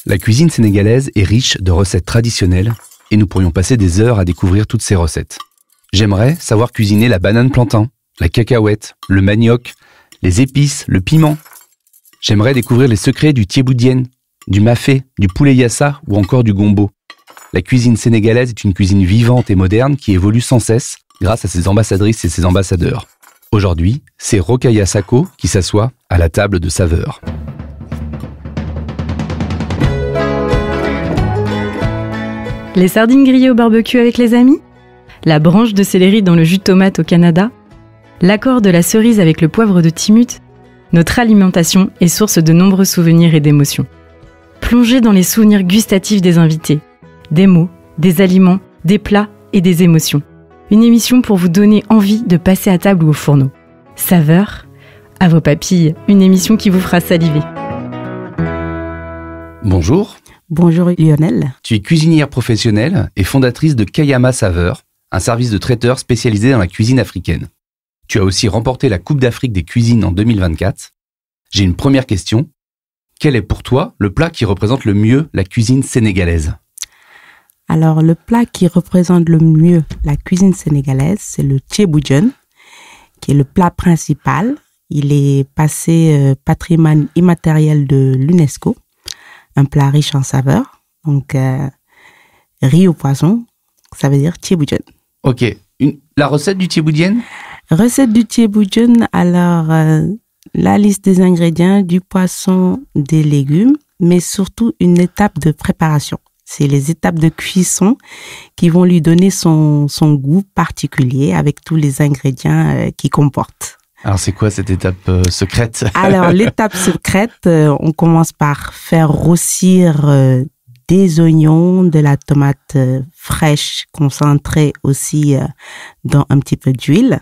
La cuisine sénégalaise est riche de recettes traditionnelles et nous pourrions passer des heures à découvrir toutes ces recettes. J'aimerais savoir cuisiner la banane plantain, la cacahuète, le manioc, les épices, le piment. J'aimerais découvrir les secrets du thiéboudienne, du mafé, du poulet yassa ou encore du gombo. La cuisine sénégalaise est une cuisine vivante et moderne qui évolue sans cesse grâce à ses ambassadrices et ses ambassadeurs. Aujourd'hui, c'est Rokhaya Sako qui s'assoit à la table de saveurs. Les sardines grillées au barbecue avec les amis, la branche de céleri dans le jus de tomate au Canada, l'accord de la cerise avec le poivre de Timut, notre alimentation est source de nombreux souvenirs et d'émotions. Plongez dans les souvenirs gustatifs des invités, des mots, des aliments, des plats et des émotions. Une émission pour vous donner envie de passer à table ou au fourneau. Saveurs, à vos papilles, une émission qui vous fera saliver. Bonjour. Bonjour Lionel. Tu es cuisinière professionnelle et fondatrice de Kayama Saveurs, un service de traiteur spécialisé dans la cuisine africaine. Tu as aussi remporté la Coupe d'Afrique des cuisines en 2024. J'ai une première question. Quel est pour toi le plat qui représente le mieux la cuisine sénégalaise ? Alors, le plat qui représente le mieux la cuisine sénégalaise, c'est le thiéboudienne, qui est le plat principal. Il est passé patrimoine immatériel de l'UNESCO. Un plat riche en saveurs, donc riz au poisson, ça veut dire thiéboudienne. Ok, la recette du thiéboudienne ? Recette du thiéboudienne, alors la liste des ingrédients, du poisson, des légumes, mais surtout une étape de préparation. C'est les étapes de cuisson qui vont lui donner son goût particulier avec tous les ingrédients qu'il comporte. Alors, c'est quoi cette étape secrète ? Alors, l'étape secrète, on commence par faire rôtir des oignons, de la tomate fraîche concentrée aussi dans un petit peu d'huile.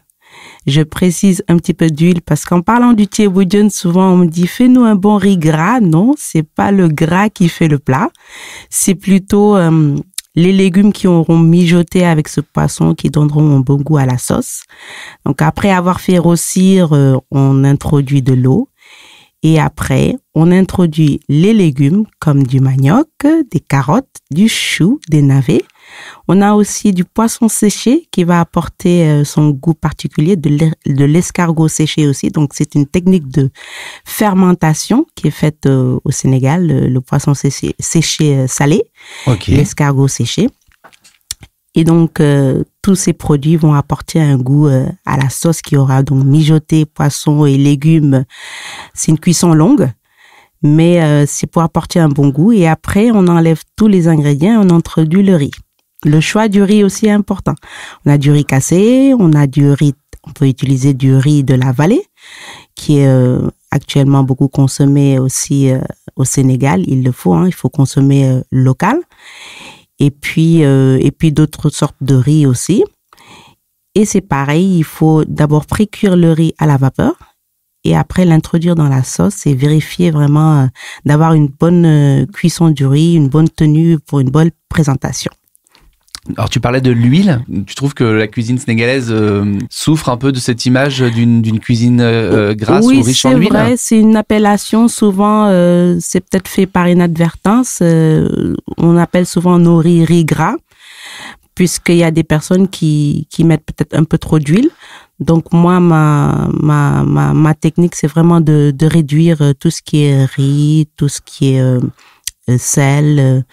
Je précise un petit peu d'huile parce qu'en parlant du thiéboudienne, souvent on me dit « fais-nous un bon riz gras ». Non, c'est pas le gras qui fait le plat. C'est plutôt les légumes qui auront mijoté avec ce poisson qui donneront un bon goût à la sauce. Donc après avoir fait rôtir, on introduit de l'eau et après on introduit les légumes comme du manioc, des carottes, du chou, des navets. On a aussi du poisson séché qui va apporter son goût particulier, de l'escargot séché aussi. Donc c'est une technique de fermentation qui est faite au Sénégal, le poisson séché salé, Okay. L'escargot séché. Et donc tous ces produits vont apporter un goût à la sauce qui aura donc mijoté poisson et légumes. C'est une cuisson longue, mais c'est pour apporter un bon goût. Et après, on enlève tous les ingrédients, on introduit le riz. Le choix du riz aussi est important. On a du riz cassé, on peut utiliser du riz de la vallée, qui est actuellement beaucoup consommé aussi au Sénégal. Il le faut, il faut consommer local. Et puis d'autres sortes de riz aussi. Et c'est pareil, il faut d'abord précuire le riz à la vapeur et après l'introduire dans la sauce et vérifier vraiment d'avoir une bonne cuisson du riz, une bonne tenue pour une bonne présentation. Alors, tu parlais de l'huile. Tu trouves que la cuisine sénégalaise souffre un peu de cette image d'une cuisine grasse ou riche en huile ? Oui, c'est vrai. C'est une appellation. Souvent, c'est peut-être fait par inadvertance. On appelle souvent nos riz gras, puisqu'il y a des personnes qui mettent peut-être un peu trop d'huile. Donc, moi, ma technique, c'est vraiment de réduire tout ce qui est riz, tout ce qui est sel.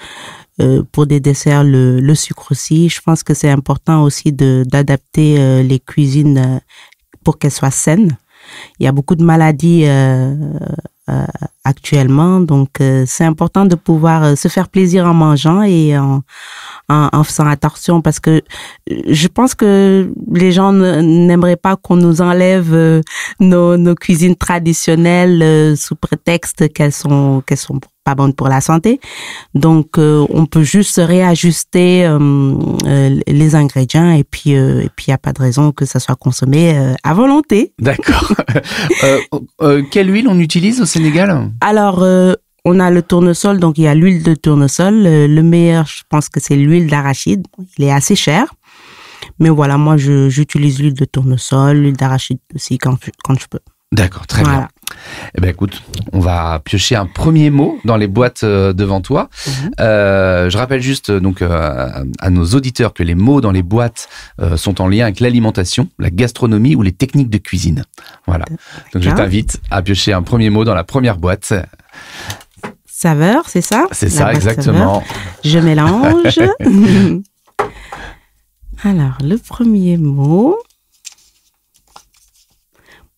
Pour des desserts, le sucre aussi. Je pense que c'est important aussi d'adapter les cuisines pour qu'elles soient saines. Il y a beaucoup de maladies actuellement, donc c'est important de pouvoir se faire plaisir en mangeant et en faisant attention parce que je pense que les gens n'aimeraient pas qu'on nous enlève nos cuisines traditionnelles sous prétexte qu'elles sont pas bonnes pour la santé. Donc on peut juste réajuster les ingrédients et puis il y a pas de raison que ça soit consommé à volonté. D'accord. Quelle huile on utilise au Sénégal ? Alors on a le tournesol, donc il y a l'huile de tournesol. Le meilleur, je pense que c'est l'huile d'arachide. Il est assez cher. Mais voilà, moi, j'utilise l'huile de tournesol, l'huile d'arachide aussi quand je peux. D'accord, très bien. Eh ben écoute, on va piocher un premier mot dans les boîtes devant toi. Je rappelle juste donc à nos auditeurs que les mots dans les boîtes sont en lien avec l'alimentation, la gastronomie ou les techniques de cuisine. Voilà. Donc je t'invite à piocher un premier mot dans la première boîte. Saveur, c'est ça? C'est ça, exactement. Saveur. Je mélange. Alors, le premier mot,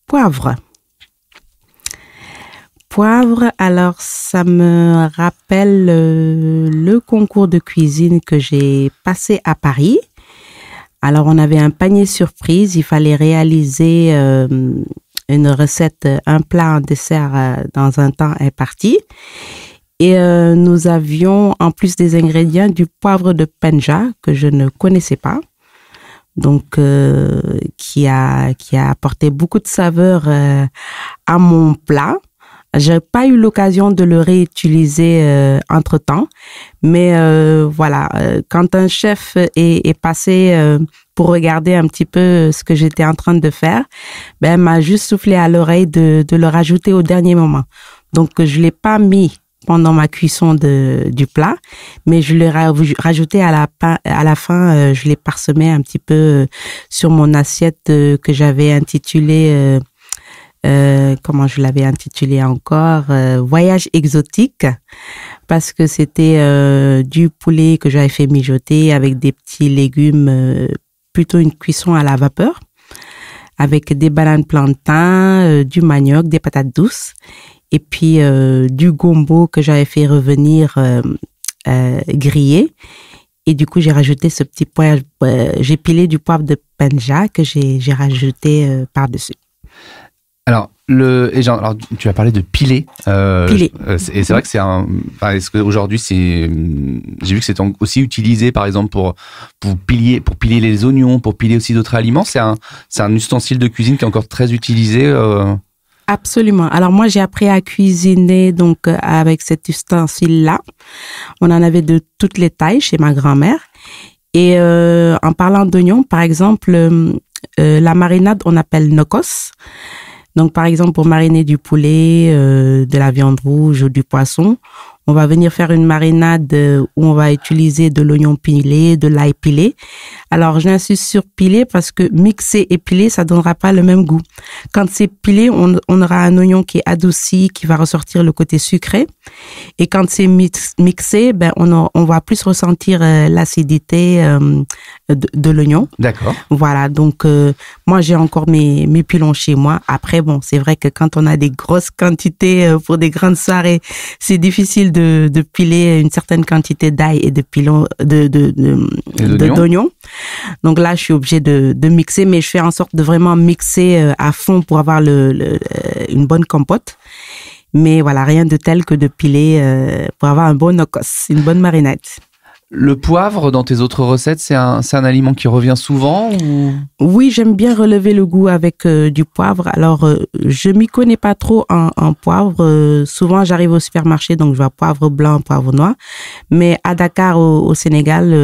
poivre. Poivre, alors ça me rappelle le concours de cuisine que j'ai passé à Paris. Alors, on avait un panier surprise, il fallait réaliser une recette, un plat, un dessert dans un temps imparti. Et nous avions, en plus des ingrédients, du poivre de Penja que je ne connaissais pas. Donc, qui a apporté beaucoup de saveur à mon plat. J'ai pas eu l'occasion de le réutiliser entre-temps, mais voilà, quand un chef est passé pour regarder un petit peu ce que j'étais en train de faire, ben m'a juste soufflé à l'oreille de le rajouter au dernier moment. Donc je l'ai pas mis pendant ma cuisson du plat, mais je l'ai rajouté à la fin, je l'ai parsemé un petit peu sur mon assiette que j'avais intitulée comment je l'avais intitulé encore, voyage exotique, parce que c'était du poulet que j'avais fait mijoter avec des petits légumes, plutôt une cuisson à la vapeur, avec des bananes plantains, du manioc, des patates douces, et puis du gombo que j'avais fait revenir grillé. Et du coup, j'ai rajouté ce petit poivre, j'ai pilé du poivre de Penja que j'ai rajouté par-dessus. Alors, alors, tu as parlé de piler. Piler. Et c'est vrai que c'est est-ce qu'aujourd'hui, j'ai vu que c'est aussi utilisé, par exemple, pour piler les oignons, pour piler aussi d'autres aliments. C'est un ustensile de cuisine qui est encore très utilisé. Absolument. Alors moi, j'ai appris à cuisiner donc avec cet ustensile-là. On en avait de toutes les tailles chez ma grand-mère. Et en parlant d'oignons, par exemple, la marinade, on appelle nokos. Donc, par exemple, pour mariner du poulet, de la viande rouge ou du poisson, on va venir faire une marinade où on va utiliser de l'oignon pilé, de l'ail pilé. Alors, j'insiste sur pilé parce que mixé et pilé, ça donnera pas le même goût. Quand c'est pilé, on aura un oignon qui est adouci, qui va ressortir le côté sucré. Et quand c'est mixé, ben, on va plus ressentir l'acidité de l'oignon. D'accord. Voilà. Donc, moi, j'ai encore mes pilons chez moi. Après, bon, c'est vrai que quand on a des grosses quantités pour des grandes soirées, c'est difficile de piler une certaine quantité d'ail et de pilons d'oignons. Donc là, je suis obligée de mixer, mais je fais en sorte de vraiment mixer à fond pour avoir une bonne compote. Mais voilà, rien de tel que de piler pour avoir un bon nokos, une bonne marinade. Le poivre, dans tes autres recettes, c'est un aliment qui revient souvent ou... Oui, j'aime bien relever le goût avec du poivre. Alors, je m'y connais pas trop en poivre. Souvent, j'arrive au supermarché, donc je vois poivre blanc, poivre noir. Mais à Dakar, au Sénégal,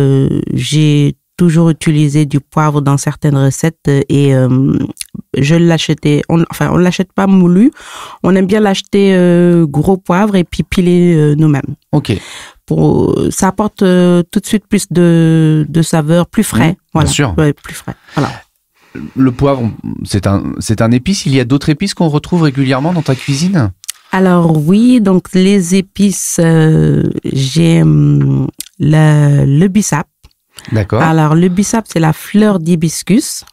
j'ai toujours utilisé du poivre dans certaines recettes et je l'achetais. On l'achète pas moulu. On aime bien l'acheter gros poivre et puis piler nous-mêmes. Ok. Ça apporte tout de suite plus de saveur, plus frais. Voilà. Bien sûr. Ouais, plus frais. Voilà. Le poivre, c'est un épice. Il y a d'autres épices qu'on retrouve régulièrement dans ta cuisine? Alors oui, donc les épices, j'ai le bissap. D'accord. Alors le bissap, c'est la fleur d'hibiscus.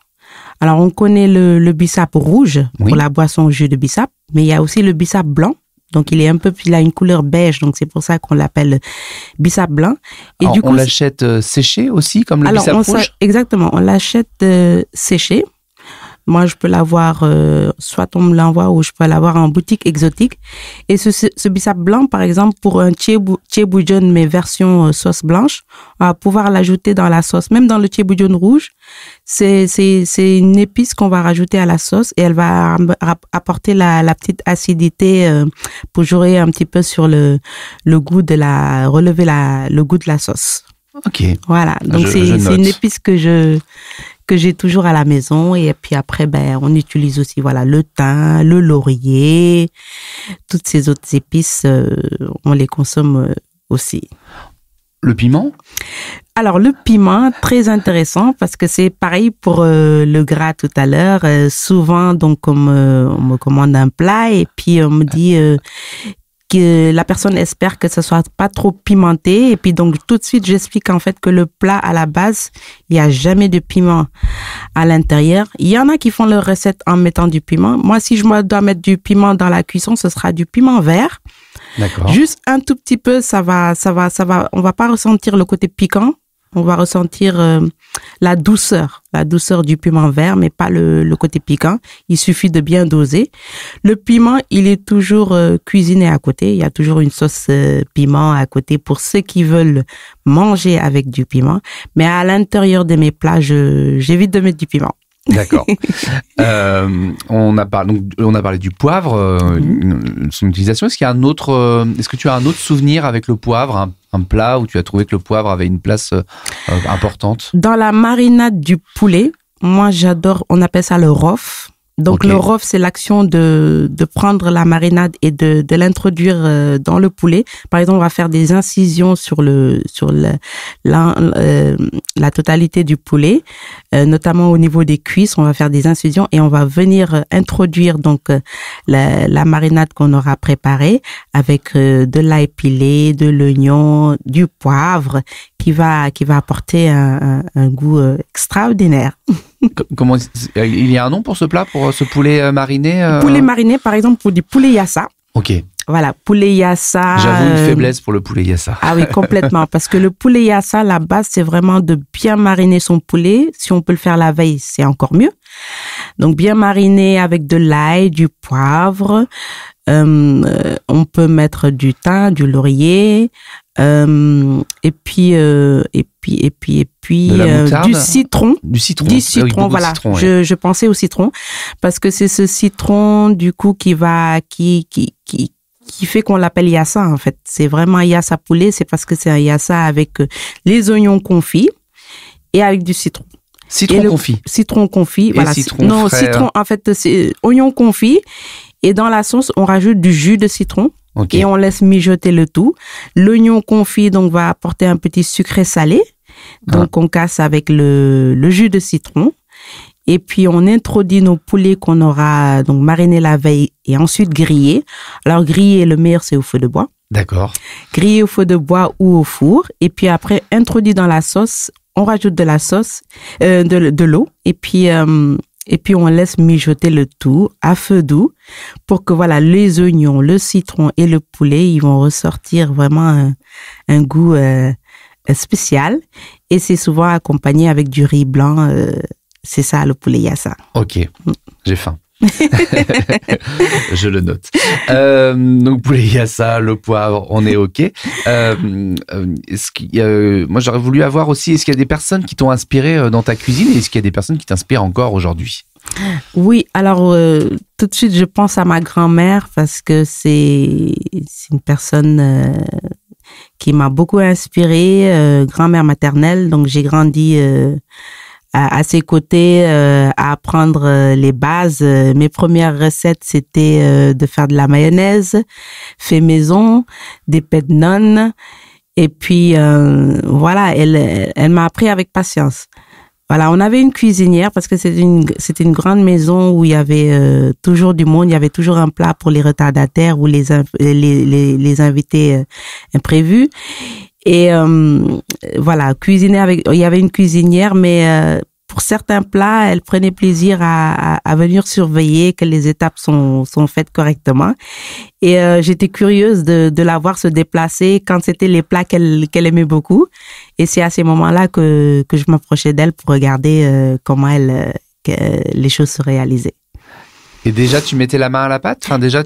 Alors on connaît le bissap rouge pour la boisson au jus de bissap, mais il y a aussi le bissap blanc. Donc, il a une couleur beige, donc c'est pour ça qu'on l'appelle bissap blanc. Et alors, du coup, on l'achète séché aussi, comme le bissap rouge? Exactement, on l'achète séché. Moi, je peux l'avoir, soit on me l'envoie ou je peux l'avoir en boutique exotique. Et ce bissap blanc, par exemple, pour un tchéboujon, mais version sauce blanche, on va pouvoir l'ajouter dans la sauce. Même dans le tchéboujon rouge, c'est une épice qu'on va rajouter à la sauce et elle va apporter la petite acidité pour jouer un petit peu sur le goût relever le goût de la sauce. Ok. Voilà. Donc, c'est une épice que que j'ai toujours à la maison. Et puis après, on utilise aussi, voilà, le thym, le laurier, toutes ces autres épices, on les consomme aussi. Le piment? Alors, le piment, très intéressant parce que c'est pareil pour le gras tout à l'heure. Souvent, donc, on me commande un plat et puis on me dit que la personne espère que ce soit pas trop pimenté. Et puis, donc, tout de suite, j'explique en fait que le plat, à la base, il n'y a jamais de piment à l'intérieur. Il y en a qui font leur recette en mettant du piment. Moi, si je dois mettre du piment dans la cuisson, ce sera du piment vert. D'accord. Juste un tout petit peu, ça va. On va pas ressentir le côté piquant. On va ressentir la douceur du piment vert, mais pas le côté piquant. Il suffit de bien doser. Le piment, il est toujours cuisiné à côté. Il y a toujours une sauce piment à côté pour ceux qui veulent manger avec du piment. Mais à l'intérieur de mes plats, j'évite de mettre du piment. D'accord. On a parlé du poivre, son utilisation. Est-ce que tu as un autre souvenir avec le poivre, un plat où tu as trouvé que le poivre avait une place importante? Dans la marinade du poulet, moi j'adore, on appelle ça le rof. Donc okay. Le rof, c'est l'action de prendre la marinade et de l'introduire dans le poulet. Par exemple, on va faire des incisions sur la totalité du poulet, notamment au niveau des cuisses. On va faire des incisions et on va venir introduire donc la marinade qu'on aura préparée avec de l'ail pilé, de l'oignon, du poivre qui va apporter un goût extraordinaire. Comment il y a un nom pour ce plat, pour ce poulet mariné? Poulet mariné, par exemple, pour du poulet yassa. Ok. Voilà, poulet yassa. J'avoue une faiblesse pour le poulet yassa. Ah oui, complètement. Parce que le poulet yassa, la base, c'est vraiment de bien mariner son poulet. Si on peut le faire la veille, c'est encore mieux. Donc, bien mariner avec de l'ail, du poivre. On peut mettre du thym, du laurier. Et puis du citron. Du citron. Oui, voilà. Citron, je pensais au citron parce que c'est ce citron du coup qui fait qu'on l'appelle yassa en fait. C'est vraiment yassa poulet, c'est parce que c'est un yassa avec les oignons confits et avec du citron. Citron confit. Citron confit. Voilà. Citron frais. Citron en fait c'est oignon confit et dans la sauce on rajoute du jus de citron. Okay. Et on laisse mijoter le tout. L'oignon confit donc va apporter un petit sucré salé. Donc on casse avec le jus de citron. Et puis on introduit nos poulets qu'on aura donc marinés la veille et ensuite grillés. Alors griller, le meilleur c'est au feu de bois. D'accord. Griller au feu de bois ou au four. Et puis après introduit dans la sauce, on rajoute de la sauce, de l'eau. Et puis on laisse mijoter le tout à feu doux pour que voilà les oignons, le citron et le poulet, ils vont ressortir vraiment un goût spécial. Et c'est souvent accompagné avec du riz blanc. C'est ça le poulet yassa. Ok, j'ai faim. Je le note. Donc poulet yassa, le poivre, on est ok. Moi j'aurais voulu avoir aussi, est-ce qu'il y a des personnes qui t'ont inspiré dans ta cuisine et est-ce qu'il y a des personnes qui t'inspirent encore aujourd'hui? Oui, alors tout de suite je pense à ma grand-mère parce que c'est une personne qui m'a beaucoup inspirée, grand-mère maternelle, donc j'ai grandi à ses côtés, à apprendre les bases. Mes premières recettes, c'était de faire de la mayonnaise, fait maison, des pets de nonne. Et puis, voilà, elle m'a appris avec patience. Voilà, on avait une cuisinière parce que c'était une grande maison où il y avait toujours du monde, il y avait toujours un plat pour les retardataires ou les invités imprévus. Et voilà, cuisiner il y avait une cuisinière, mais pour certains plats, elle prenait plaisir à venir surveiller que les étapes sont faites correctement. Et j'étais curieuse de la voir se déplacer quand c'était les plats qu'elle aimait beaucoup. Et c'est à ces moments-là que je m'approchais d'elle pour regarder comment les choses se réalisaient. Et déjà, tu mettais la main à la pâte? Enfin, déjà,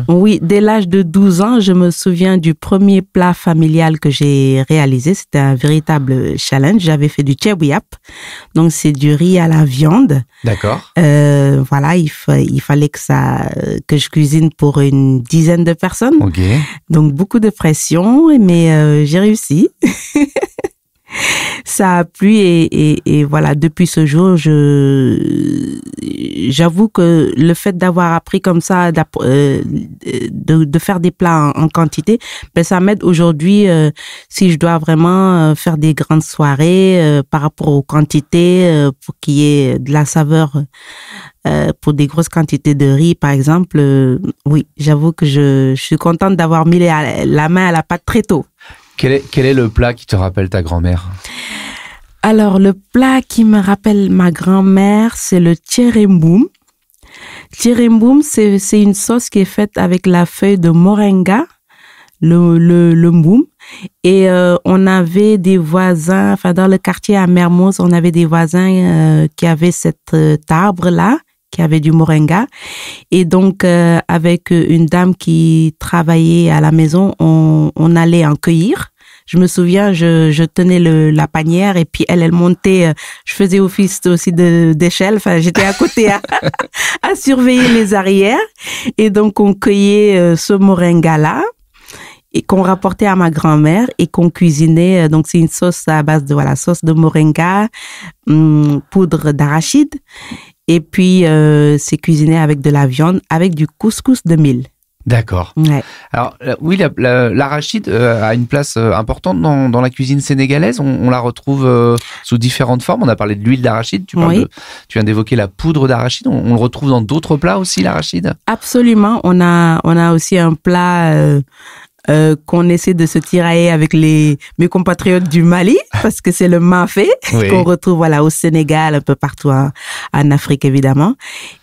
Oui, dès l'âge de 12 ans, je me souviens du premier plat familial que j'ai réalisé. C'était un véritable challenge. J'avais fait du tchèbouillap. Donc, c'est du riz à la viande. D'accord. Voilà, il fallait que je cuisine pour une dizaine de personnes. Ok. Donc, beaucoup de pression, mais j'ai réussi. ça a plu et voilà, depuis ce jour, j'avoue que le fait d'avoir appris comme ça, de faire des plats en quantité, ben ça m'aide aujourd'hui si je dois vraiment faire des grandes soirées par rapport aux quantités pour qu'il y ait de la saveur. Pour des grosses quantités de riz, par exemple, oui, j'avoue que je suis contente d'avoir mis la main à la pâte très tôt. Quel est le plat qui te rappelle ta grand-mère? Alors, le plat qui me rappelle ma grand-mère, c'est le tcheremboum. Tcheremboum, c'est une sauce qui est faite avec la feuille de moringa, le mboum. Et on avait des voisins, enfin dans le quartier à Mermoz, on avait des voisins qui avaient cet arbre-là, qui avait du moringa. Et donc, avec une dame qui travaillait à la maison, on allait en cueillir. Je me souviens, je tenais la panière et puis elle montait. Je faisais office aussi d'échelle. Enfin, j'étais à côté à surveiller les arrières. Et donc, on cueillait ce moringa-là et qu'on rapportait à ma grand-mère et qu'on cuisinait. Donc, c'est une sauce à base de sauce de moringa, poudre d'arachide. Et puis, c'est cuisiné avec de la viande, avec du couscous de mil. D'accord. Ouais. Alors, oui, l'arachide a une place importante dans la cuisine sénégalaise. On la retrouve sous différentes formes. On a parlé de l'huile d'arachide. Tu viens d'évoquer la poudre d'arachide. On le retrouve dans d'autres plats aussi, l'arachide? Absolument. On a aussi un plat qu'on essaie de se tirailler avec mes compatriotes du Mali, parce que c'est le mafé qu'on retrouve au Sénégal, un peu partout en Afrique évidemment,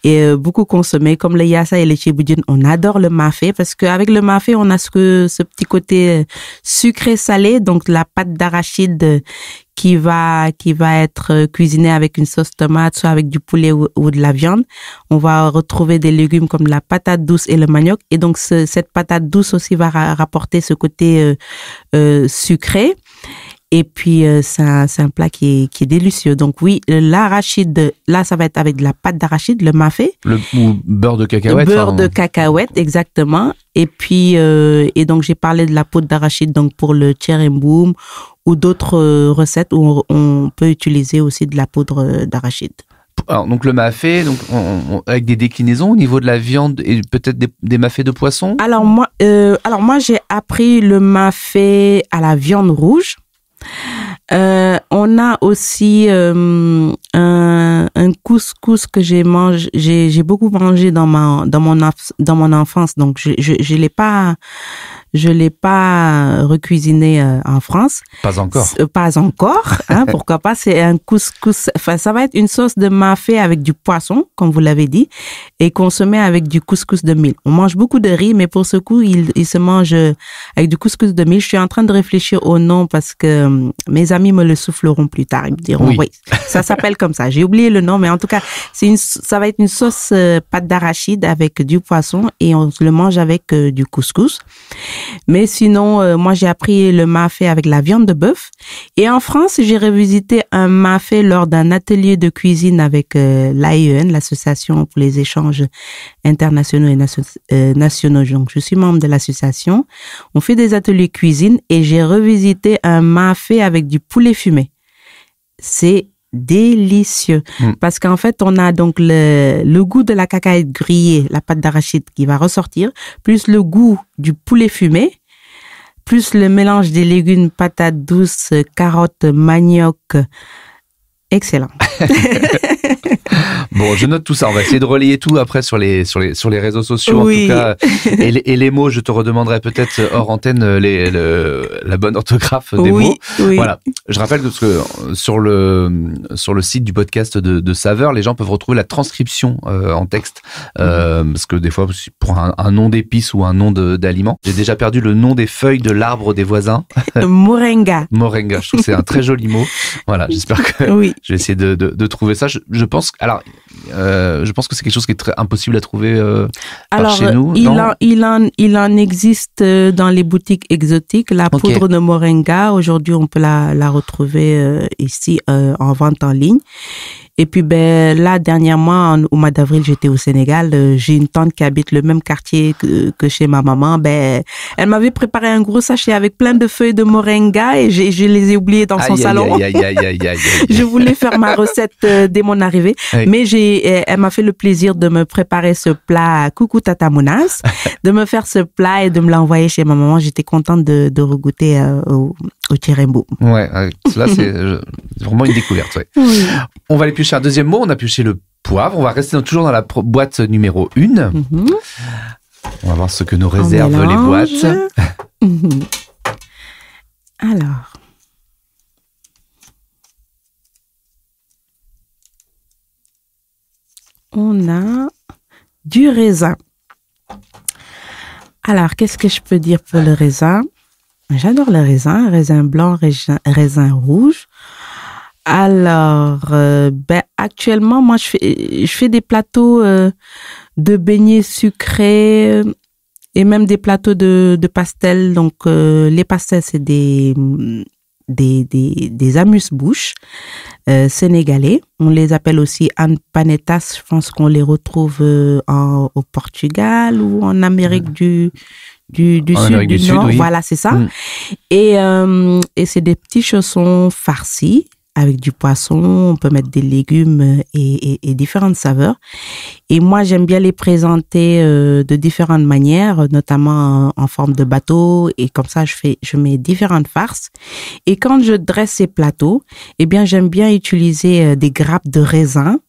et beaucoup consommé comme le yassa et le tchiboudienne. On adore le mafé parce qu'avec le mafé on a ce petit côté sucré salé, donc la pâte d'arachide qui va être cuisiné avec une sauce tomate, soit avec du poulet ou de la viande. On va retrouver des légumes comme la patate douce et le manioc. Et donc, cette patate douce aussi va rapporter ce côté sucré. Et puis, c'est un plat qui est délicieux. Donc oui, l'arachide, là, ça va être avec de la pâte d'arachide, le mafé. Ou beurre de cacahuète. Beurre de cacahuète, exactement. Et puis, et donc, j'ai parlé de la poudre d'arachide, donc pour le tcheremboum ou d'autres recettes où on peut utiliser aussi de la poudre d'arachide. Alors, donc le mafé, avec des déclinaisons au niveau de la viande et peut-être des mafés de poisson. Alors moi, j'ai appris le mafé à la viande rouge. On a aussi un couscous que j'ai beaucoup mangé dans mon enfance, donc je l'ai pas recuisiné en France. Pas encore. Pas encore, hein, pourquoi pas. C'est un couscous. Enfin, ça va être une sauce de mafé avec du poisson, comme vous l'avez dit, et consommé avec du couscous de mil. On mange beaucoup de riz, mais pour ce coup, il se mange avec du couscous de mil. Je suis en train de réfléchir au nom parce que mes amis me le souffleront plus tard. Ils me diront, oui, ça s'appelle comme ça. J'ai oublié le nom, mais en tout cas, ça va être une sauce pâte d'arachide avec du poisson et on le mange avec du couscous. Mais sinon, moi, j'ai appris le mafé avec la viande de bœuf. Et en France, j'ai revisité un mafé lors d'un atelier de cuisine avec l'AEN, l'Association pour les échanges internationaux et nationaux. Donc, je suis membre de l'association. On fait des ateliers cuisine et j'ai revisité un mafé avec du poulet fumé. C'est délicieux. Parce qu'en fait, on a donc le goût de la cacahuète grillée, la pâte d'arachide qui va ressortir, plus le goût du poulet fumé, plus le mélange des légumes, patates douces, carottes, manioc. Excellent. Bon, je note tout ça. On va essayer de relayer tout après sur les réseaux sociaux. Oui. En tout cas, et les mots, je te redemanderai peut-être hors antenne la bonne orthographe des mots. Oui. Voilà. Je rappelle que sur le site du podcast de Saveur, les gens peuvent retrouver la transcription en texte, parce que des fois, pour un nom d'épice ou un nom d'aliment, j'ai déjà perdu le nom des feuilles de l'arbre des voisins. Moringa. Moringa. Je trouve que c'est un très joli mot. Voilà. J'espère que je vais essayer de trouver ça. Je pense que c'est quelque chose qui est très impossible à trouver par chez nous. Il en existe dans les boutiques exotiques. La poudre de moringa, aujourd'hui, on peut la retrouver ici en vente en ligne. Et puis, là, dernièrement, au mois d'avril, j'étais au Sénégal. J'ai une tante qui habite le même quartier que chez ma maman. Elle m'avait préparé un gros sachet avec plein de feuilles de moringa et je les ai oubliées dans son salon. Je voulais faire ma recette dès mon arrivée. Oui. Mais elle m'a fait le plaisir de me préparer ce plat, coucou Tata Mounas, de me faire ce plat et de me l'envoyer chez ma maman. J'étais contente de regoûter au Tchirembo. Ouais, là, c'est vraiment une découverte. Ouais. Oui. On va aller piocher un deuxième mot. On a pioché le poivre. On va rester toujours dans la boîte numéro 1. Mm-hmm. On va voir ce que nous réservent les boîtes. Mm-hmm. Alors. On a du raisin. Alors, qu'est-ce que je peux dire pour le raisin? J'adore le raisin blanc, raisin rouge. Alors, actuellement, moi, je fais des plateaux de beignets sucrés et même des plateaux de pastels. Donc, les pastels, c'est des amuse-bouches sénégalais. On les appelle aussi panetas. Je pense qu'on les retrouve au Portugal ou en Amérique du Sud, du Nord. Oui. Voilà, c'est ça. Et c'est des petits chaussons farcis avec du poisson. On peut mettre des légumes et différentes saveurs. Et moi, j'aime bien les présenter de différentes manières, notamment en forme de bateau. Et comme ça, je mets différentes farces. Et quand je dresse ces plateaux, eh bien, j'aime bien utiliser des grappes de raisin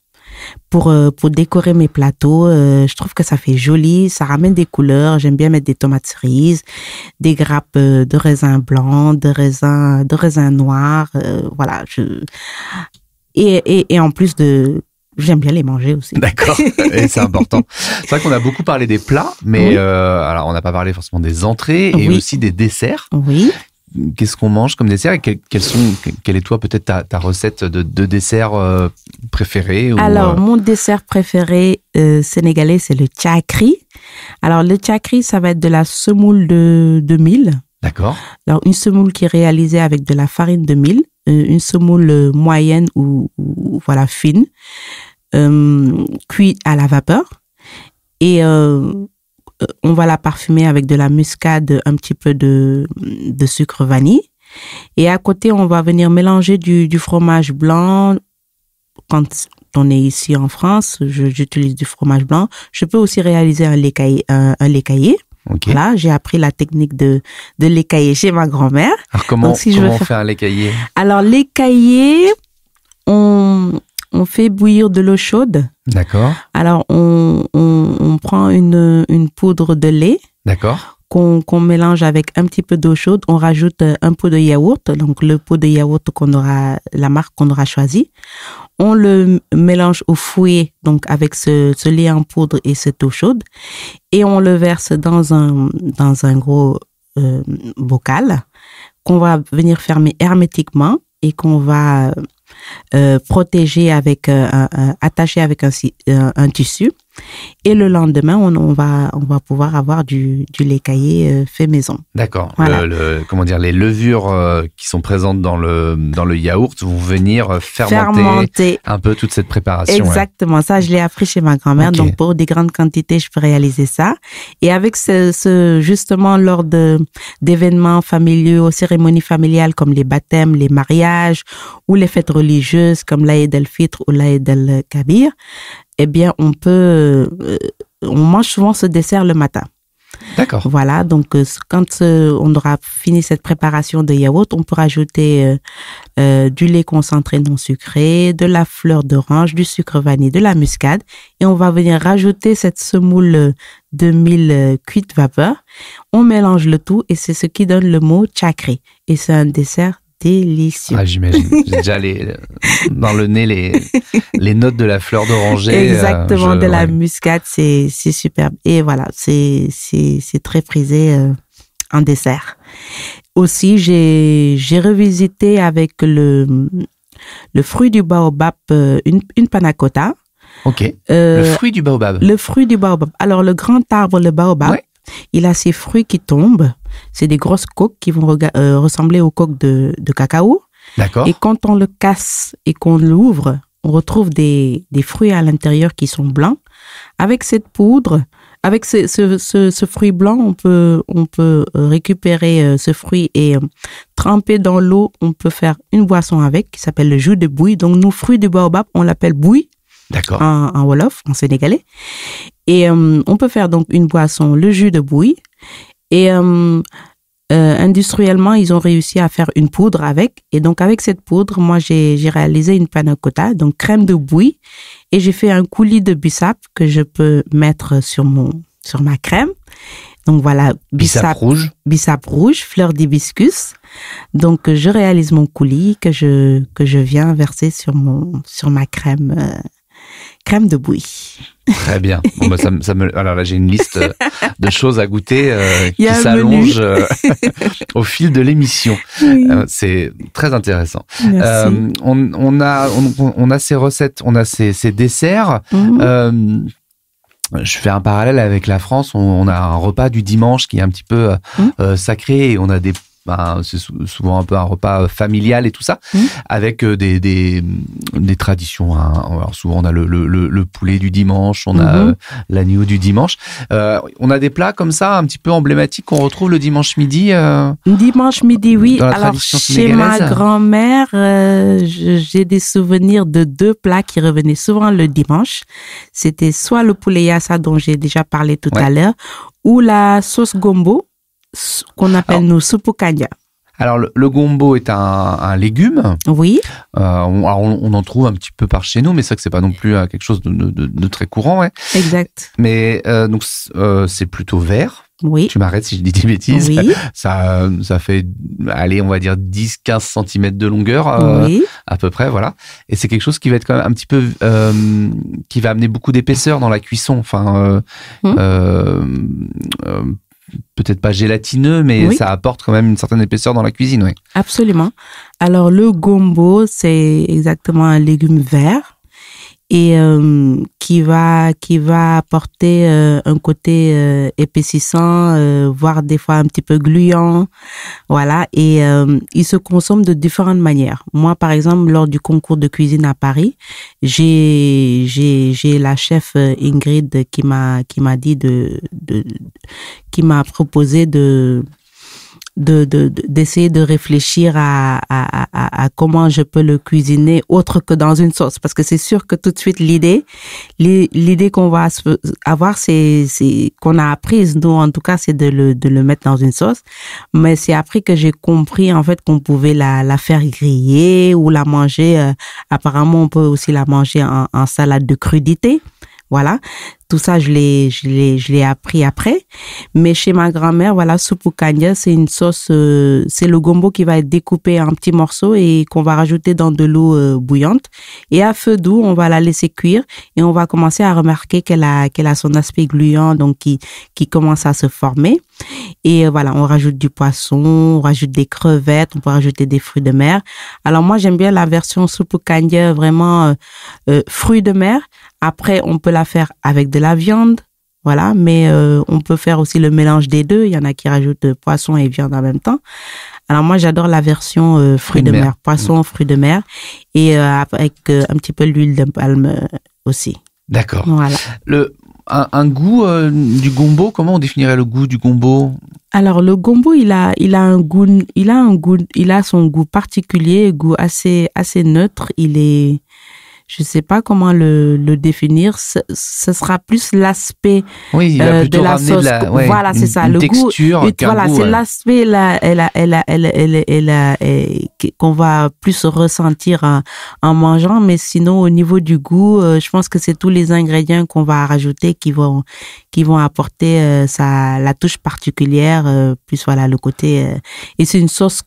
pour décorer mes plateaux. Je trouve que ça fait joli, ça ramène des couleurs. J'aime bien mettre des tomates cerises, des grappes de raisin blanc, de raisin noir. Voilà. Et en plus j'aime bien les manger aussi. D'accord, et c'est important. C'est vrai qu'on a beaucoup parlé des plats, mais alors on n'a pas parlé forcément des entrées et aussi des desserts. Oui. Qu'est-ce qu'on mange comme dessert et quelle est toi peut-être ta recette de dessert préférée? Alors, mon dessert préféré sénégalais, c'est le tchakri. Alors, le tchakri, ça va être de la semoule de mil. D'accord. Alors, une semoule qui est réalisée avec de la farine de mil, une semoule moyenne ou voilà, fine, cuite à la vapeur. Et on va la parfumer avec de la muscade, un petit peu de sucre vanille. Et à côté, on va venir mélanger du fromage blanc. Quand on est ici en France, j'utilise du fromage blanc. Je peux aussi réaliser un lait caillé. Okay. Là, j'ai appris la technique de lait caillé chez ma grand-mère. Alors comment on fait un lait caillé? Alors, lait caillé, on fait bouillir de l'eau chaude. D'accord. Alors, on prend une poudre de lait. D'accord. Qu'on mélange avec un petit peu d'eau chaude. On rajoute un pot de yaourt. Donc, le pot de yaourt la marque qu'on aura choisi. On le mélange au fouet, donc avec ce lait en poudre et cette eau chaude. Et on le verse dans un gros bocal qu'on va venir fermer hermétiquement et qu'on va protéger attaché avec un tissu. Et le lendemain, on va pouvoir avoir du lait caillé fait maison. D'accord. Voilà. Comment dire, les levures qui sont présentes dans le yaourt vont venir fermenter un peu toute cette préparation. Exactement. Ouais. Ça, je l'ai appris chez ma grand-mère. Okay. Donc, pour des grandes quantités, je peux réaliser ça. Et avec justement, lors d'événements familiaux, cérémonies familiales comme les baptêmes, les mariages ou les fêtes religieuses comme l'Aïd el-Fitr ou l'Aïd el-Kabir, eh bien, on mange souvent ce dessert le matin. D'accord. Voilà, donc quand on aura fini cette préparation de yaourt, on peut rajouter du lait concentré non sucré, de la fleur d'orange, du sucre vanille, de la muscade, et on va venir rajouter cette semoule de mil cuite vapeur. On mélange le tout et c'est ce qui donne le mot tchakri. Et c'est un dessert délicieux. Ah, j'imagine. J'ai déjà dans le nez les notes de la fleur d'oranger. Exactement, de la muscade, c'est superbe. Et voilà, c'est très prisé en dessert. Aussi, j'ai revisité avec le fruit du baobab une panna cotta. Ok. Le fruit du baobab. Le fruit du baobab. Alors, le grand arbre, le baobab, ouais. Il a ses fruits qui tombent. C'est des grosses coques qui vont ressembler aux coques de cacao. D'accord. Et quand on le casse et qu'on l'ouvre, on retrouve des fruits à l'intérieur qui sont blancs. Avec cette poudre, avec ce fruit blanc, on peut récupérer ce fruit et tremper dans l'eau. On peut faire une boisson avec qui s'appelle le jus de bouille. Donc, nous, fruits du baobab, on l'appelle bouille. D'accord. En wolof, en sénégalais. Et on peut faire donc une boisson, le jus de bouille. Et industriellement, ils ont réussi à faire une poudre avec. Et donc, avec cette poudre, moi, j'ai réalisé une panna cotta, donc crème de bouille. Et j'ai fait un coulis de bissap que je peux mettre sur ma crème. Donc, voilà. Bissap rouge. Bissap rouge, fleur d'hibiscus. Donc, je réalise mon coulis que je viens verser sur ma crème de bouille. Très bien. Bon, bah, alors là, j'ai une liste de choses à goûter qui s'allonge au fil de l'émission. Oui. C'est très intéressant. Merci. On a ces recettes, on a ces desserts. Je fais un parallèle avec la France. On a un repas du dimanche qui est un petit peu sacré et on a c'est souvent un peu un repas familial et tout ça, avec des traditions. Hein. Alors souvent, on a le poulet du dimanche, on a l'agneau du dimanche. On a des plats comme ça, un petit peu emblématiques qu'on retrouve le dimanche midi. Dimanche midi, oui. Alors, chez ma grand-mère, j'ai des souvenirs de 2 plats qui revenaient souvent le dimanche. C'était soit le poulet yassa dont j'ai déjà parlé tout à l'heure, ou la sauce gombo, qu'on appelle nous soupe kanja. Alors, le gombo est un légume. Oui. On en trouve un petit peu par chez nous, mais c'est vrai que c'est pas non plus quelque chose de très courant. Ouais. Exact. Mais donc, c'est plutôt vert. Oui. Tu m'arrêtes si je dis des bêtises. Oui. Ça fait, allez, on va dire 10-15 cm de longueur, oui. À peu près, voilà. Et c'est quelque chose qui va être quand même un petit peu, qui va amener beaucoup d'épaisseur dans la cuisson. Enfin, peut-être pas gélatineux, mais ça apporte quand même une certaine épaisseur dans la cuisine, oui. Absolument. Alors, le gombo, c'est exactement un légume vert et qui va apporter un côté épaississant, voire des fois un petit peu gluant, voilà. Et il se consomme de différentes manières. Moi, par exemple, lors du concours de cuisine à Paris, j'ai la chef Ingrid qui m'a dit qui m'a proposé d'essayer de réfléchir à comment je peux le cuisiner autre que dans une sauce, parce que c'est sûr que tout de suite l'idée qu'on va avoir, c'est qu'on a apprise, nous en tout cas, c'est de le mettre dans une sauce, mais c'est après que j'ai compris en fait qu'on pouvait la faire griller ou la manger, apparemment on peut aussi la manger en salade de crudité. Voilà. Tout ça, je l'ai appris après. Mais chez ma grand-mère, voilà, soupe kanja, c'est une sauce, c'est le gombo qui va être découpé en petits morceaux et qu'on va rajouter dans de l'eau bouillante. Et à feu doux, on va la laisser cuire et on va commencer à remarquer qu'elle a son aspect gluant, donc qui commence à se former. Et voilà, on rajoute du poisson, on rajoute des crevettes, on peut rajouter des fruits de mer. Alors moi, j'aime bien la version soupe kanja, vraiment fruits de mer. Après, on peut la faire avec de la viande, voilà, mais on peut faire aussi le mélange des deux. Il y en a qui rajoutent poisson et viande en même temps. Alors moi, j'adore la version fruits de mer, poisson, fruits de mer, et avec un petit peu l'huile de palme aussi. D'accord. Voilà. Un goût du gombo, comment on définirait le goût du gombo? Alors le gombo, il a son goût particulier, goût assez neutre. Je sais pas comment le définir. Ce sera plus l'aspect de la sauce. Voilà, c'est ça. Le texture, goût. Voilà, c'est l'aspect qu'on va plus ressentir en mangeant. Mais sinon, au niveau du goût, je pense que c'est tous les ingrédients qu'on va rajouter qui vont apporter la touche particulière. Plus voilà le côté. Et c'est une sauce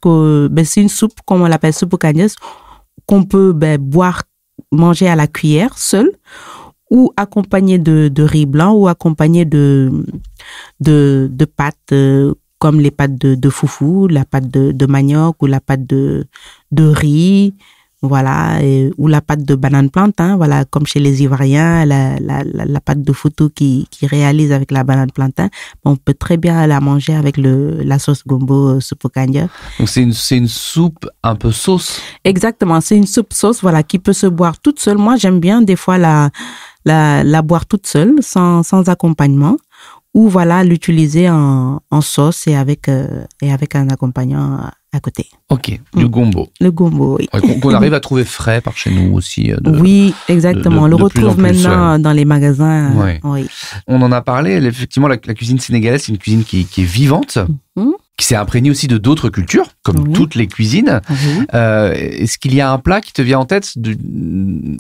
c'est une soupe, comme on l'appelle, soupe kanja, qu'on peut manger à la cuillère seul ou accompagné de riz blanc ou accompagné de pâtes comme les pâtes de foufou, la pâte de manioc ou la pâte de riz. voilà, ou la pâte de banane plantain, voilà, comme chez les Ivoiriens, la pâte de foutou qui réalise avec la banane plantain. On peut très bien la manger avec la sauce gombo soupe au kanja. Donc c'est une soupe un peu sauce. Exactement, c'est une soupe sauce, voilà, qui peut se boire toute seule. Moi, j'aime bien des fois la boire toute seule, sans accompagnement, ou voilà, l'utiliser en sauce et avec un accompagnant à côté. Ok, le gombo. Le gombo, oui. Qu'on arrive à trouver frais par chez nous aussi. Oui, exactement. On le retrouve maintenant dans les magasins. Ouais. Oui. On en a parlé, effectivement, la cuisine sénégalaise, c'est une cuisine qui est vivante, qui s'est imprégnée aussi de d'autres cultures, comme toutes les cuisines. Est-ce qu'il y a un plat qui te vient en tête,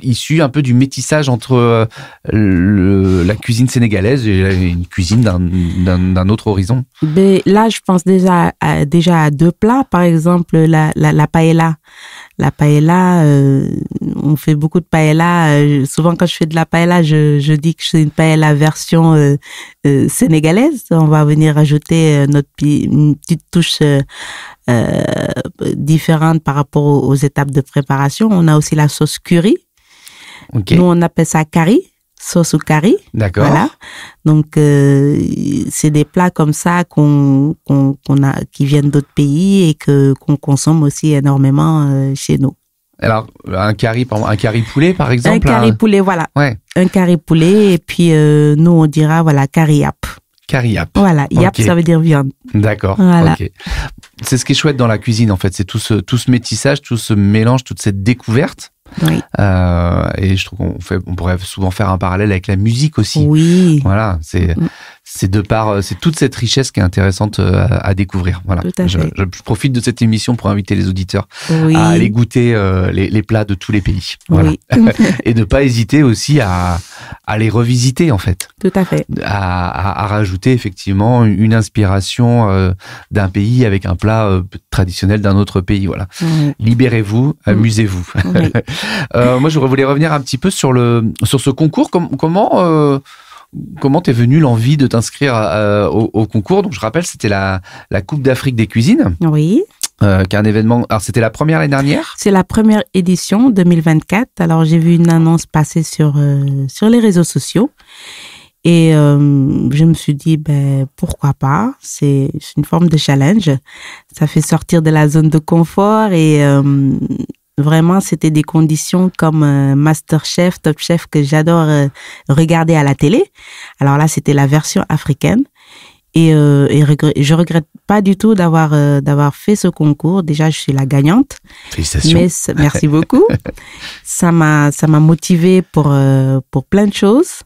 issu un peu du métissage entre la cuisine sénégalaise et une cuisine d'un autre horizon? Mais là, je pense déjà à deux plats. Par exemple, la paella. La paella, on fait beaucoup de paella. Souvent, quand je fais de la paella, je dis que c'est une paella version sénégalaise. On va venir ajouter une petite touche différente par rapport aux étapes de préparation. On a aussi la sauce curry. Okay. Nous, on appelle ça curry. Sauce au curry. D'accord. Voilà. Donc, c'est des plats comme ça qui viennent d'autres pays et qu'on consomme aussi énormément chez nous. Alors, un curry poulet, par exemple? Un curry poulet, voilà. Ouais. Un curry poulet, et puis nous, on dira, voilà, curry yap. Curry yap. Voilà, yap, ça veut dire viande. D'accord. Voilà. Okay. C'est ce qui est chouette dans la cuisine, en fait. C'est tout ce métissage, tout ce mélange, toute cette découverte. Oui. Et je trouve qu'on pourrait souvent faire un parallèle avec la musique aussi. Oui. Voilà, c'est toute cette richesse qui est intéressante à découvrir. Voilà. Tout à fait. Je profite de cette émission pour inviter les auditeurs oui. à aller goûter les plats de tous les pays. Voilà. Oui. Et de pas hésiter aussi à les revisiter, en fait. Tout à fait. À rajouter effectivement une inspiration d'un pays avec un plat traditionnel d'un autre pays. Voilà. Oui. Libérez-vous, amusez-vous. Oui. Moi, je voulais revenir un petit peu sur ce concours. Comment t'es venue l'envie de t'inscrire au concours? Donc, je rappelle, c'était la Coupe d'Afrique des cuisines. Oui. Qui est un événement. Alors, c'était la première l'année dernière? C'est la première édition 2024. Alors, j'ai vu une annonce passer sur les réseaux sociaux. Et je me suis dit, pourquoi pas? C'est une forme de challenge. Ça fait sortir de la zone de confort et vraiment, c'était des conditions comme MasterChef, Top Chef que j'adore regarder à la télé. Alors là, c'était la version africaine. Et je regrette pas du tout d'avoir fait ce concours. Déjà, je suis la gagnante. Félicitations. Mais merci beaucoup. Ça m'a motivée pour plein de choses.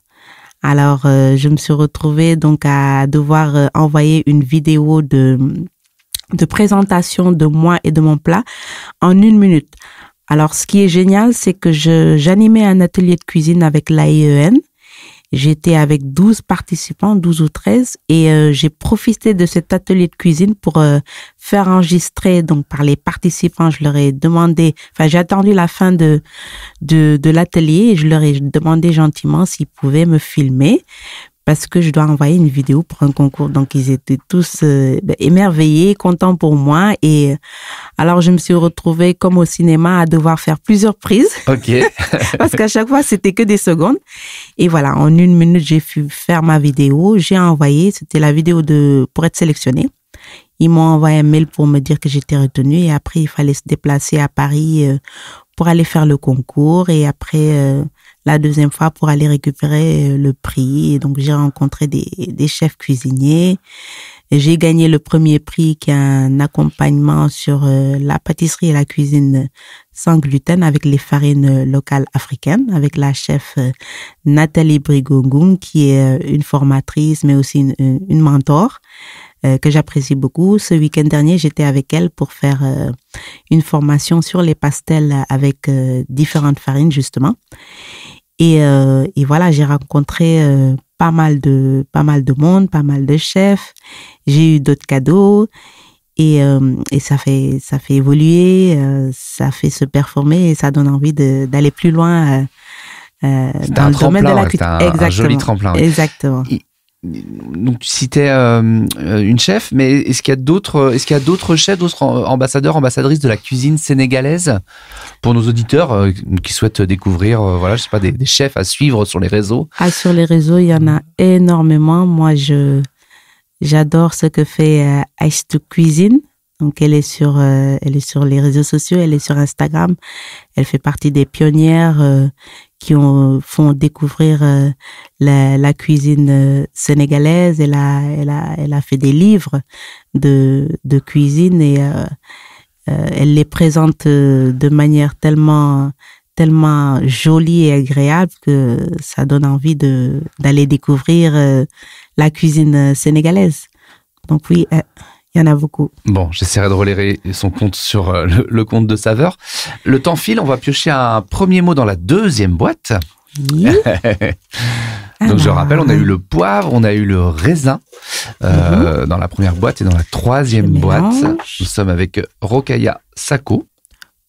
Alors, je me suis retrouvée donc à devoir envoyer une vidéo de présentation de moi et de mon plat en 1 minute. Alors, ce qui est génial, c'est que j'animais un atelier de cuisine avec l'AEN. J'étais avec 12 participants, 12 ou 13, et j'ai profité de cet atelier de cuisine pour faire enregistrer donc par les participants. Je leur ai demandé, j'ai attendu la fin de l'atelier et je leur ai demandé gentiment s'ils pouvaient me filmer, parce que je dois envoyer une vidéo pour un concours. Donc, ils étaient tous émerveillés, contents pour moi. Et alors, je me suis retrouvée comme au cinéma à devoir faire plusieurs prises. Ok. Parce qu'à chaque fois, c'était que des secondes. Et voilà, en 1 minute, j'ai pu faire ma vidéo. J'ai envoyé, c'était la vidéo pour être sélectionnée. Ils m'ont envoyé un mail pour me dire que j'étais retenue. Et après, il fallait se déplacer à Paris pour aller faire le concours. Et après, la deuxième fois pour aller récupérer le prix. Et donc, j'ai rencontré des chefs cuisiniers. J'ai gagné le premier prix qui est un accompagnement sur la pâtisserie et la cuisine sans gluten avec les farines locales africaines, avec la chef Nathalie Brigongoum, qui est une formatrice, mais aussi une mentor que j'apprécie beaucoup. Ce week-end dernier, j'étais avec elle pour faire une formation sur les pastels avec différentes farines, justement. Et voilà, j'ai rencontré pas mal de monde, pas mal de chefs. J'ai eu d'autres cadeaux et ça fait évoluer, ça fait se performer et ça donne envie d'aller plus loin dans le domaine de la cuisine. Un joli tremplin. Exactement. donc tu citais une chef, mais est-ce qu'il y a d'autres chefs, d'autres ambassadeurs, ambassadrices de la cuisine sénégalaise pour nos auditeurs qui souhaitent découvrir, je sais pas, des chefs à suivre sur les réseaux? Sur les réseaux, il y en a énormément. Moi, j'adore ce que fait Ice to Cuisine. Donc, elle est sur les réseaux sociaux, elle est sur Instagram. Elle fait partie des pionnières qui font découvrir la cuisine sénégalaise. Elle a fait des livres de cuisine et elle les présente de manière tellement jolie et agréable que ça donne envie d'aller découvrir la cuisine sénégalaise. Donc oui, il y en a beaucoup. Bon, j'essaierai de relayer son compte sur le compte de Saveur. Le temps file, on va piocher un premier mot dans la deuxième boîte. Oui. Donc je rappelle, on a eu le poivre, on a eu le raisin dans la première boîte et dans la troisième boîte, nous sommes avec Rokhaya Sako.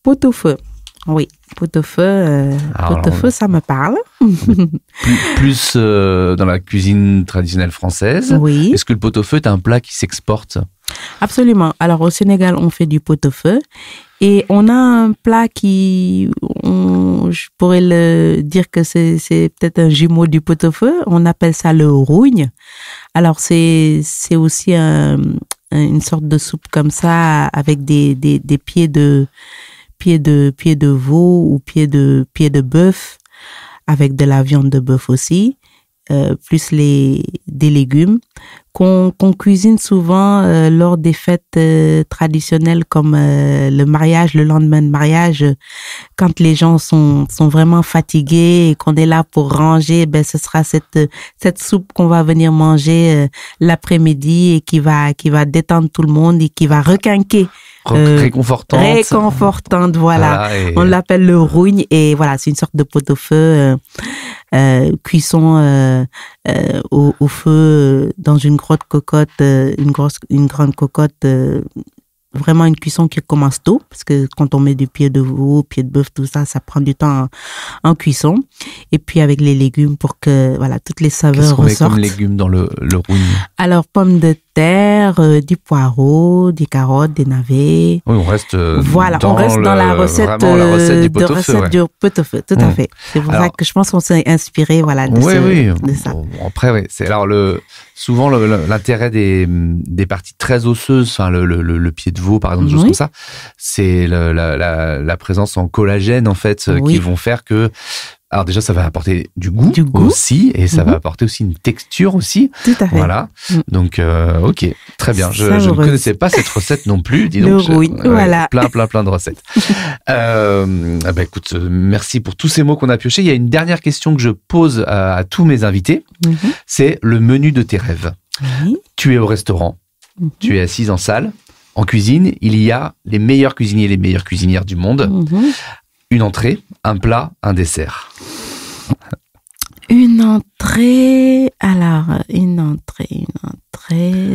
Pot-au-feu. Oui, pot-au-feu, ça me parle. Plus dans la cuisine traditionnelle française. Oui. Est-ce que le pot-au-feu est un plat qui s'exporte? Absolument. Alors au Sénégal, on fait du pot-au-feu et on a un plat je pourrais le dire que c'est peut-être un jumeau du pot-au-feu. On appelle ça le rougne. Alors c'est aussi une sorte de soupe comme ça avec des pieds de veau ou pieds de bœuf avec de la viande de bœuf aussi, plus des légumes qu'on cuisine souvent lors des fêtes traditionnelles comme le mariage, le lendemain de mariage, quand les gens sont vraiment fatigués et qu'on est là pour ranger, ce sera cette soupe qu'on va venir manger l'après-midi et qui va détendre tout le monde et qui va requinquer. Réconfortante, voilà. On l'appelle le rougne et voilà, c'est une sorte de pot-au-feu, cuisson au feu dans une grande cocotte, une grande cocotte, vraiment une cuisson qui commence tôt parce que quand on met du pied de veau, pied de bœuf, tout ça, ça prend du temps en cuisson. Et puis avec les légumes pour que toutes les saveurs ressortent. Qu'est-ce qu'on met comme légumes dans le rougne? Alors pommes de terre, du poireau, des carottes, des navets. Oui, on reste dans la recette du pot-au-feu. Du pot-au-feu, tout à fait. C'est pour ça que je pense qu'on s'est inspiré de ça. Bon, après, oui, c'est souvent l'intérêt des parties très osseuses, enfin le pied de veau par exemple, des choses comme ça, c'est la présence en collagène en fait qui vont faire que alors déjà ça va apporter du goût aussi et ça va apporter aussi une texture aussi. Tout à fait. Voilà. Donc ok, très bien. Je ne connaissais pas cette recette non plus. Dis donc. Voilà. Plein de recettes. Écoute, merci pour tous ces mots qu'on a piochés. Il y a une dernière question que je pose à tous mes invités. C'est le menu de tes rêves. Tu es au restaurant, tu es assise en salle, en cuisine, il y a les meilleurs cuisiniers et les meilleures cuisinières du monde. Une entrée, un plat, un dessert. Une entrée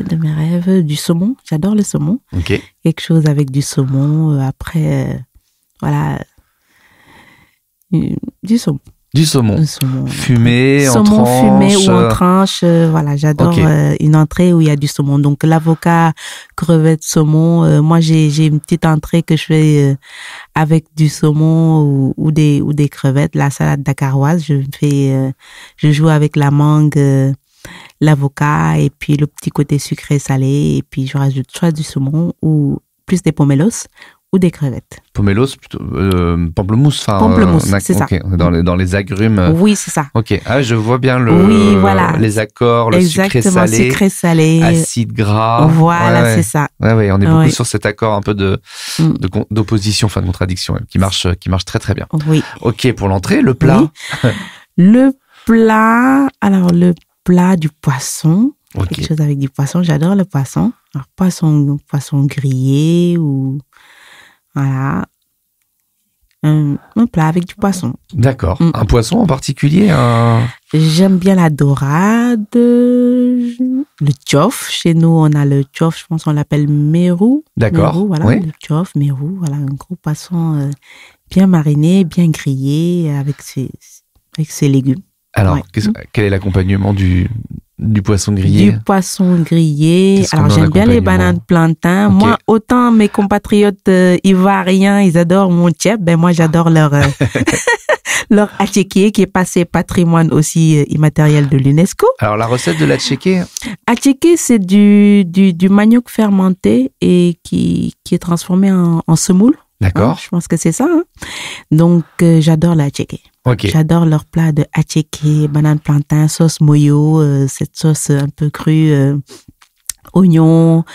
de mes rêves, du saumon. J'adore le saumon. Okay. Quelque chose avec du saumon. Après, du saumon. Du saumon. Fumé, en tranche. Saumon fumé ou en tranche. J'adore une entrée où il y a du saumon. Donc, l'avocat, crevette, saumon. Moi, j'ai une petite entrée que je fais avec du saumon ou des crevettes. La salade dakaroise, je joue avec la mangue, l'avocat et puis le petit côté sucré salé. Et puis, je rajoute soit du saumon ou plus des pomelos ou des crevettes. Pomelos, plutôt pamplemousse. Pamplemousse, c'est ça. On est dans les agrumes. Oui, c'est ça. Ok, je vois bien les accords, le sucré-salé, acide gras. Voilà, c'est ça. Ouais, on est beaucoup sur cet accord un peu d'opposition, de contradiction, qui marche très très bien. Oui. Ok, pour l'entrée, le plat. Oui. Le plat du poisson. Okay. Quelque chose avec du poisson. J'adore le poisson. Alors, poisson grillé ou... Voilà. Un plat avec du poisson. D'accord. Un poisson en particulier J'aime bien la dorade, le tchof. Chez nous, on a le tchof, je pense qu'on l'appelle mérou. D'accord. Mérou, voilà, le tchof, mérou. Voilà, un gros poisson bien mariné, bien grillé avec ses légumes. Alors, quel est l'accompagnement du Du poisson grillé. Du poisson grillé. Alors, j'aime bien les bananes plantains. Okay. Moi, autant mes compatriotes ivoiriens, ils adorent mon tchèp. Ben, moi, j'adore leur attiéké qui est passé patrimoine aussi immatériel de l'UNESCO. Alors, la recette de l'attiéké? Attiéké, c'est du manioc fermenté et qui est transformé en semoule. D'accord. Hein, je pense que c'est ça. Hein. Donc, j'adore l'attiéké. Okay. J'adore leur plat de attiéké, banane plantain, sauce moyo, cette sauce un peu crue, oignons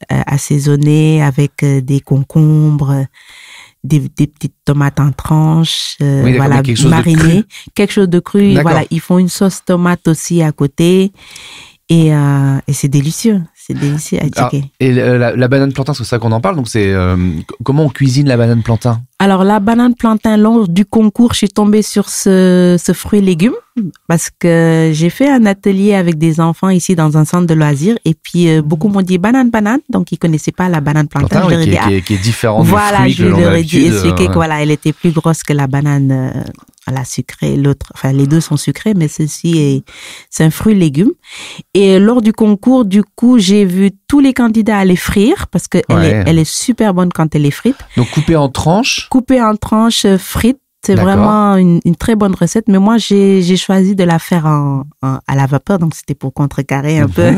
assaisonnés avec des concombres, des petites tomates en tranches, voilà, marinées, quelque chose de cru. Voilà, ils font une sauce tomate aussi à côté et c'est délicieux. C'est délicieux, attiéké. Et la banane plantain, c'est ça qu'on en parle. Donc, c'est comment on cuisine la banane plantain? Alors, la banane plantain, lors du concours, je suis tombée sur ce fruit et légume parce que j'ai fait un atelier avec des enfants ici dans un centre de loisirs et puis beaucoup m'ont dit banane. Donc, ils connaissaient pas la banane plantain. Qui est différente du voilà, fruit que l'on a leur ai dit, expliqué que voilà, elle était plus grosse que la banane la sucrée, l'autre, enfin les deux sont sucrés, mais c'est un fruit légume. Et lors du concours, du coup, j'ai vu tous les candidats aller frire parce que elle est super bonne quand elle est frite. Donc coupée en tranches. Coupée en tranches, frite. C'est vraiment une très bonne recette. Mais moi, j'ai choisi de la faire à la vapeur, donc c'était pour contrecarrer un peu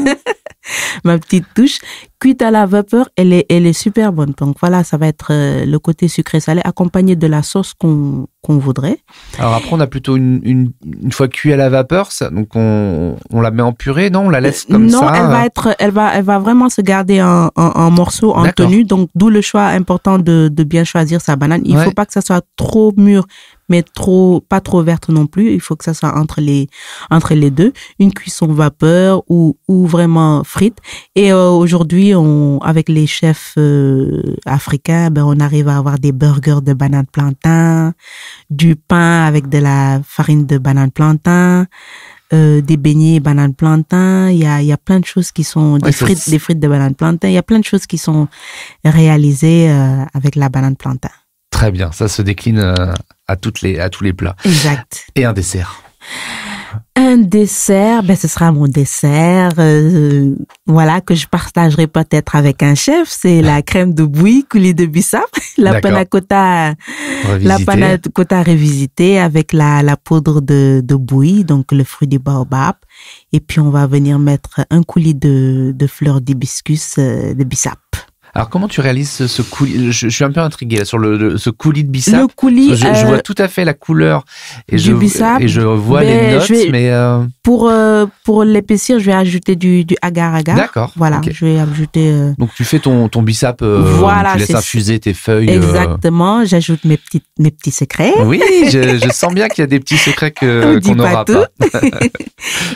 ma petite touche. Cuite à la vapeur, elle est super bonne. Donc voilà, ça va être le côté sucré-salé accompagné de la sauce qu'on voudrait. Alors après, on a plutôt une fois cuit à la vapeur, ça, donc on la met en purée, non? On la laisse comme ça? Non, elle va vraiment se garder en morceaux, en tenue. Donc d'où le choix important de bien choisir sa banane. Il faut pas que ça soit trop mûr, mais pas trop verte non plus. Il faut que ça soit entre les deux. Une cuisson vapeur ou vraiment frite. Et aujourd'hui, avec les chefs africains, on arrive à avoir des burgers de banane plantain, du pain avec de la farine de banane plantain, des beignets banane plantain. Il y a plein de choses qui sont des frites de banane plantain. Il y a plein de choses qui sont réalisées avec la banane plantain. Très bien, ça se décline à tous les plats. Exact. Et un dessert. Un dessert, ce sera mon dessert, voilà, que je partagerai peut-être avec un chef. C'est la crème de bouillie coulis de bissap, la panna cotta revisitée avec la poudre de bouillie, donc le fruit du baobab. Et puis on va venir mettre un coulis de fleurs d'hibiscus de bissap. Alors, comment tu réalises ce coulis? Je suis un peu intrigué là, sur ce coulis de bissap. Le coulis, je vois tout à fait la couleur et je vois les notes, pour l'épaissir, je vais ajouter du agar-agar. D'accord. Voilà, okay. Je vais ajouter. Donc tu fais ton bissap, voilà, tu laisses infuser tes feuilles. Exactement. J'ajoute mes petits secrets. Oui, je sens bien qu'il y a des petits secrets qu'on n'aura pas.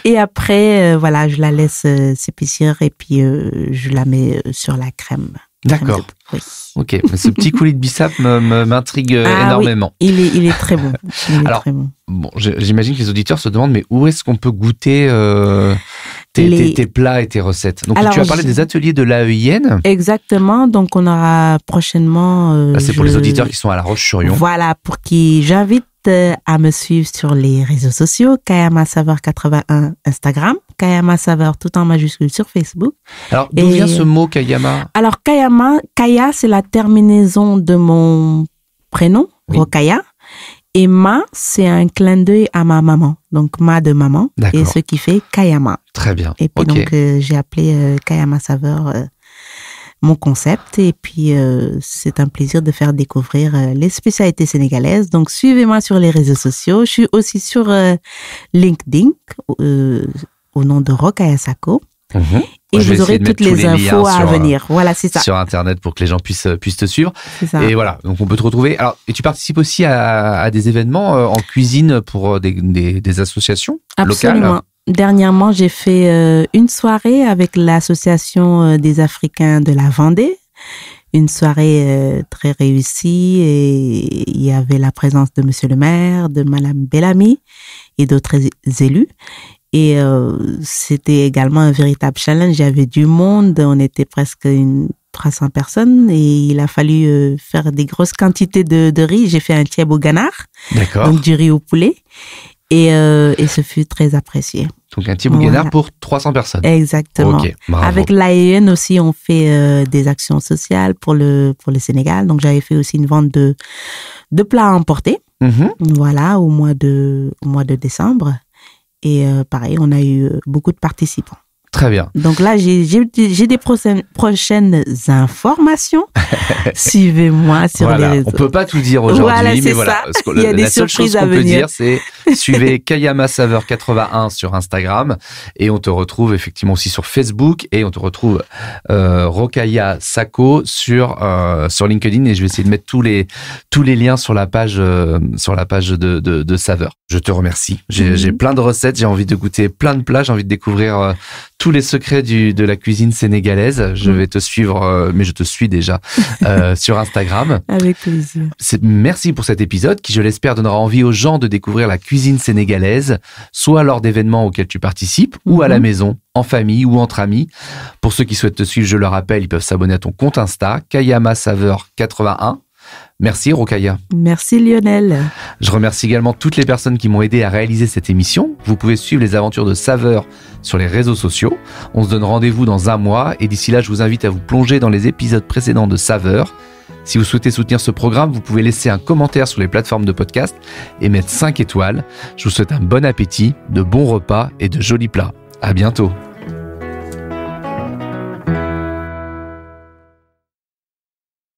Et après, voilà, je la laisse s'épaissir et puis je la mets sur la crème. D'accord. Oui. Ok, mais ce petit coulis de bissap m'intrigue énormément. Oui, il est très bon. Alors, bon, j'imagine que les auditeurs se demandent, mais où est-ce qu'on peut goûter tes plats et tes recettes? Donc, tu as parlé des ateliers de l'AEIN. Exactement. Donc, on aura prochainement. Là, c'est pour les auditeurs qui sont à La Roche-sur-Yon. Voilà, pour qui j'invite à me suivre sur les réseaux sociaux, Kayama Saveur 81 Instagram, Kayama Saveur tout en majuscule sur Facebook. Alors, d'où vient ce mot Kayama? Alors, Kaya, c'est la terminaison de mon prénom, Rokaya. Et Ma, c'est un clin d'œil à ma maman. Donc, Ma de maman. D'accord. Et ce qui fait Kayama. Très bien. Et puis, donc, j'ai appelé Kayama Saveur mon concept. Et puis, c'est un plaisir de faire découvrir les spécialités sénégalaises. Donc, suivez-moi sur les réseaux sociaux. Je suis aussi sur LinkedIn au nom de Rokaya Sako. Et vous aurez toutes les infos à venir. Voilà, c'est ça. Sur Internet pour que les gens puissent te suivre. C'est ça. Et voilà, donc on peut te retrouver. Alors, et tu participes aussi à des événements en cuisine pour des associations locales? Dernièrement, j'ai fait une soirée avec l'association des Africains de la Vendée. Une soirée très réussie et il y avait la présence de Monsieur le maire, de Madame Bellamy et d'autres élus. Et c'était également un véritable challenge. Il y avait du monde, on était presque 300 personnes et il a fallu faire des grosses quantités de riz. J'ai fait un thieb au ganard, donc du riz au poulet. Et ce fut très apprécié. Donc un Tibouguenard pour 300 personnes. Exactement. Ok, bravo. Avec l'AEN aussi, on fait des actions sociales pour le Sénégal. Donc j'avais fait aussi une vente de plats à emporter. Voilà, au mois de décembre. Et pareil, on a eu beaucoup de participants. Très bien. Donc là, j'ai des prochaines informations. Suivez-moi sur les réseaux. On peut pas tout dire aujourd'hui, voilà, mais voilà. Il y a des surprises à venir. Peut dire, c'est suivez Kayama Saveur 81 sur Instagram et on te retrouve effectivement aussi sur Facebook et on te retrouve Rokhaya Sako sur LinkedIn et je vais essayer de mettre tous les liens sur la page de Saveur. Je te remercie. J'ai plein de recettes, j'ai envie de goûter plein de plats, j'ai envie de découvrir tous les secrets de la cuisine sénégalaise. Je vais te suivre, mais je te suis déjà sur Instagram. Avec plaisir. Merci pour cet épisode qui, je l'espère, donnera envie aux gens de découvrir la cuisine sénégalaise, soit lors d'événements auxquels tu participes, ou à la maison, en famille ou entre amis. Pour ceux qui souhaitent te suivre, je le rappelle, ils peuvent s'abonner à ton compte Insta, Kayama Saveur 81. Merci Rokhaya. Merci Lionel. Je remercie également toutes les personnes qui m'ont aidé à réaliser cette émission. Vous pouvez suivre les aventures de Saveur sur les réseaux sociaux. On se donne rendez-vous dans un mois et d'ici là, je vous invite à vous plonger dans les épisodes précédents de Saveur. Si vous souhaitez soutenir ce programme, vous pouvez laisser un commentaire sur les plateformes de podcast et mettre 5 étoiles. Je vous souhaite un bon appétit, de bons repas et de jolis plats. À bientôt.